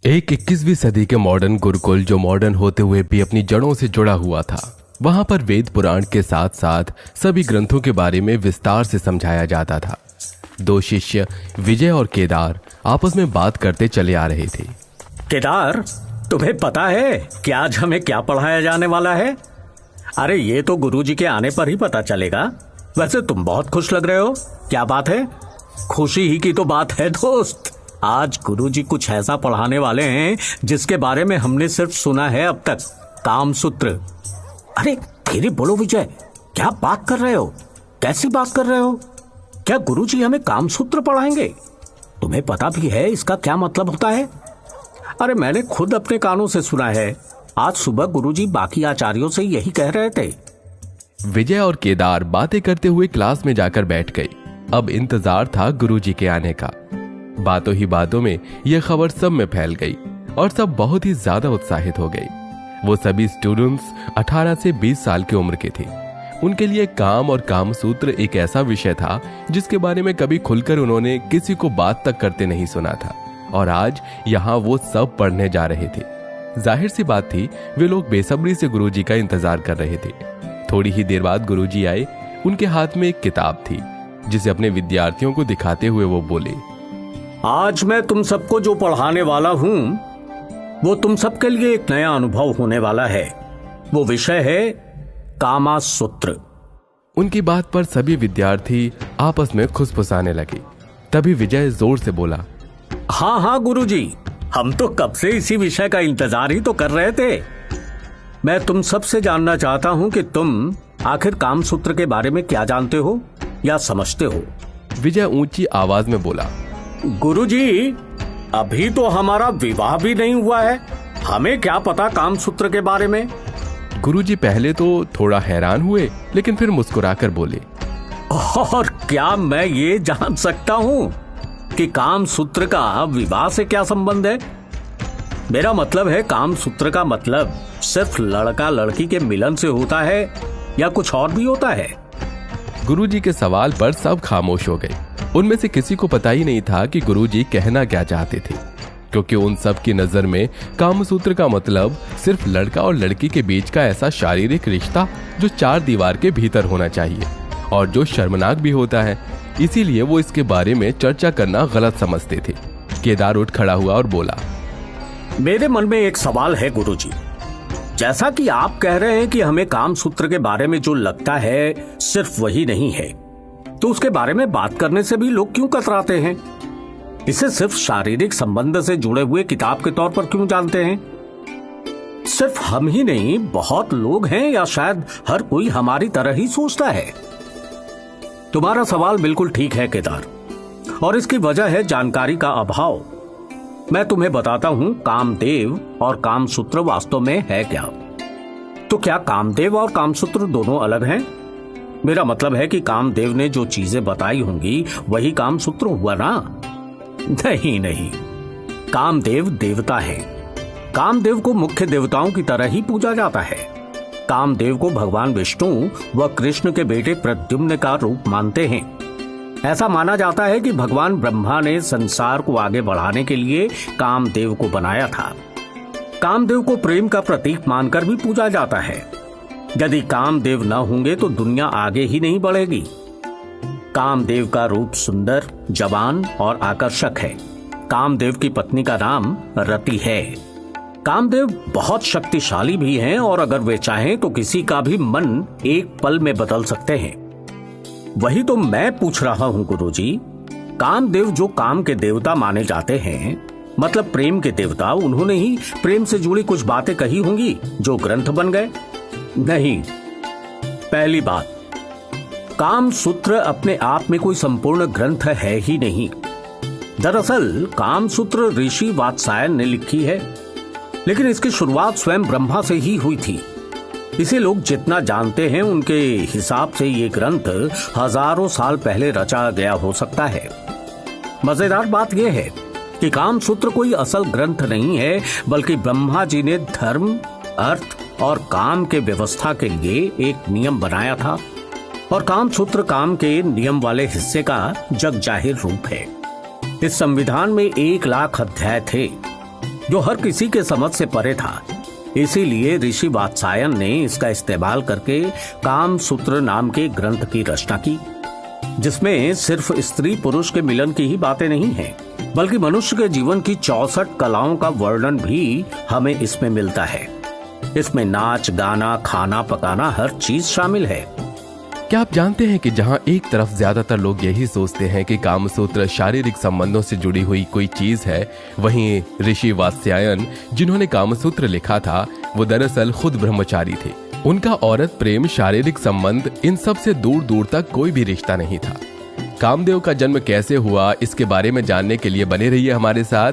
एक 21वीं सदी के मॉडर्न गुरुकुल जो मॉडर्न होते हुए भी अपनी जड़ों से जुड़ा हुआ था। वहां पर वेद पुराण के साथ साथ सभी ग्रंथों के बारे में विस्तार से समझाया जाता था। दो शिष्य विजय और केदार आपस में बात करते चले आ रहे थे। केदार, तुम्हें पता है कि आज हमें क्या पढ़ाया जाने वाला है? अरे ये तो गुरुजी के आने पर ही पता चलेगा। वैसे तुम बहुत खुश लग रहे हो, क्या बात है? खुशी ही की तो बात है दोस्त। आज गुरुजी कुछ ऐसा पढ़ाने वाले हैं जिसके बारे में हमने सिर्फ सुना है अब तक, कामसूत्र। अरे धीरे बोलो विजय, क्या बात कर रहे हो? कैसी बात कर रहे हो? क्या गुरुजी हमें कामसूत्र पढ़ाएंगे? तुम्हें पता भी है इसका क्या मतलब होता है? अरे मैंने खुद अपने कानों से सुना है। आज सुबह गुरुजी बाकी आचार्यों से यही कह रहे थे। विजय और केदार बातें करते हुए क्लास में जाकर बैठ गए। अब इंतजार था गुरुजी के आने का। बातों ही बातों में यह खबर सब में फैल गई और सब बहुत ही ज्यादा उत्साहित हो गए। वो सभी स्टूडेंट्स 18 से 20 साल की उम्र के थे। उनके लिए काम और कामसूत्र एक ऐसा विषय था जिसके बारे में कभी खुलकर उन्होंने किसी को बात तक करते नहीं सुना था, और आज यहाँ वो सब पढ़ने जा रहे थे। जाहिर सी बात थी, वे लोग बेसब्री से गुरुजी का इंतजार कर रहे थे। थोड़ी ही देर बाद गुरुजी आए। उनके हाथ में एक किताब थी जिसे अपने विद्यार्थियों को दिखाते हुए वो बोले, आज मैं तुम सबको जो पढ़ाने वाला हूं वो तुम सबके लिए एक नया अनुभव होने वाला है। वो विषय है कामसूत्र। उनकी बात पर सभी विद्यार्थी आपस में खुसफुसाने लगे। तभी विजय जोर से बोला, हाँ गुरुजी, हम तो कब से इसी विषय का इंतजार ही तो कर रहे थे। मैं तुम सबसे जानना चाहता हूं कि तुम आखिर कामसूत्र के बारे में क्या जानते हो या समझते हो? विजय ऊंची आवाज में बोला, गुरुजी, अभी तो हमारा विवाह भी नहीं हुआ है, हमें क्या पता कामसूत्र के बारे में? गुरुजी पहले तो थोड़ा हैरान हुए, लेकिन फिर मुस्कुराकर बोले, और क्या मैं ये जान सकता हूँ कि कामसूत्र का विवाह से क्या संबंध है? मेरा मतलब है, कामसूत्र का मतलब सिर्फ लड़का लड़की के मिलन से होता है या कुछ और भी होता है? गुरुजी के सवाल पर सब खामोश हो गए। उनमें से किसी को पता ही नहीं था कि गुरुजी कहना क्या चाहते थे, क्योंकि उन सब की नजर में कामसूत्र का मतलब सिर्फ लड़का और लड़की के बीच का ऐसा शारीरिक रिश्ता जो 4 दीवार के भीतर होना चाहिए और जो शर्मनाक भी होता है। इसीलिए वो इसके बारे में चर्चा करना गलत समझते थे। केदार उठ खड़ा हुआ और बोला, मेरे मन में एक सवाल है गुरुजी। जैसा कि आप कह रहे हैं कि हमें कामसूत्र के बारे में जो लगता है सिर्फ वही नहीं है, तो उसके बारे में बात करने से भी लोग क्यों कतराते हैं? इसे सिर्फ शारीरिक संबंध से जुड़े हुए किताब के तौर पर क्यों जानते हैं? सिर्फ हम ही नहीं, बहुत लोग हैं, या शायद हर कोई हमारी तरह ही सोचता है। तुम्हारा सवाल बिल्कुल ठीक है केदार, और इसकी वजह है जानकारी का अभाव। मैं तुम्हें बताता हूं कामदेव और कामसूत्र वास्तव में है क्या। तो क्या कामदेव और कामसूत्र दोनों अलग हैं? मेरा मतलब है कि कामदेव ने जो चीजें बताई होंगी वही कामसूत्र हुआ ना? नहीं, कामदेव देवता है। कामदेव को मुख्य देवताओं की तरह ही पूजा जाता है। कामदेव को भगवान विष्णु व कृष्ण के बेटे प्रद्युम्न का रूप मानते हैं। ऐसा माना जाता है कि भगवान ब्रह्मा ने संसार को आगे बढ़ाने के लिए कामदेव को बनाया था। कामदेव को प्रेम का प्रतीक मानकर भी पूजा जाता है। यदि कामदेव न होंगे तो दुनिया आगे ही नहीं बढ़ेगी। कामदेव का रूप सुंदर, जवान और आकर्षक है। कामदेव की पत्नी का नाम रति है। कामदेव बहुत शक्तिशाली भी हैं और अगर वे चाहें तो किसी का भी मन एक पल में बदल सकते हैं। वही तो मैं पूछ रहा हूं गुरुजी, कामदेव जो काम के देवता माने जाते हैं, मतलब प्रेम के देवता, उन्होंने ही प्रेम से जुड़ी कुछ बातें कही होंगी जो ग्रंथ बन गए। नहीं, पहली बात, कामसूत्र अपने आप में कोई संपूर्ण ग्रंथ है ही नहीं। दरअसल कामसूत्र ऋषि वात्सायन ने लिखी है, लेकिन इसकी शुरुआत स्वयं ब्रह्मा से ही हुई थी। इसे लोग जितना जानते हैं उनके हिसाब से ये ग्रंथ हजारों साल पहले रचा गया हो सकता है। मजेदार बात यह है कि कामसूत्र कोई असल ग्रंथ नहीं है, बल्कि ब्रह्मा जी ने धर्म, अर्थ और काम के व्यवस्था के लिए एक नियम बनाया था, और कामसूत्र काम के नियम वाले हिस्से का जग जाहिर रूप है। इस संविधान में 1 लाख अध्याय थे। जो हर किसी के समझ से परे था। इसीलिए ऋषि वात्सायन ने इसका इस्तेमाल करके काम सूत्र नाम के ग्रंथ की रचना की, जिसमें सिर्फ स्त्री पुरुष के मिलन की ही बातें नहीं हैं, बल्कि मनुष्य के जीवन की 64 कलाओं का वर्णन भी हमें इसमें मिलता है। इसमें नाच, गाना, खाना पकाना हर चीज शामिल है। क्या आप जानते हैं कि जहां एक तरफ ज्यादातर लोग यही सोचते हैं कि कामसूत्र शारीरिक संबंधों से जुड़ी हुई कोई चीज है, वहीं ऋषि वात्स्यायन जिन्होंने कामसूत्र लिखा था वो दरअसल खुद ब्रह्मचारी थे। उनका औरत प्रेम, शारीरिक संबंध, इन सब से दूर दूर तक कोई भी रिश्ता नहीं था। कामदेव का जन्म कैसे हुआ, इसके बारे में जानने के लिए बने रहिए हमारे साथ।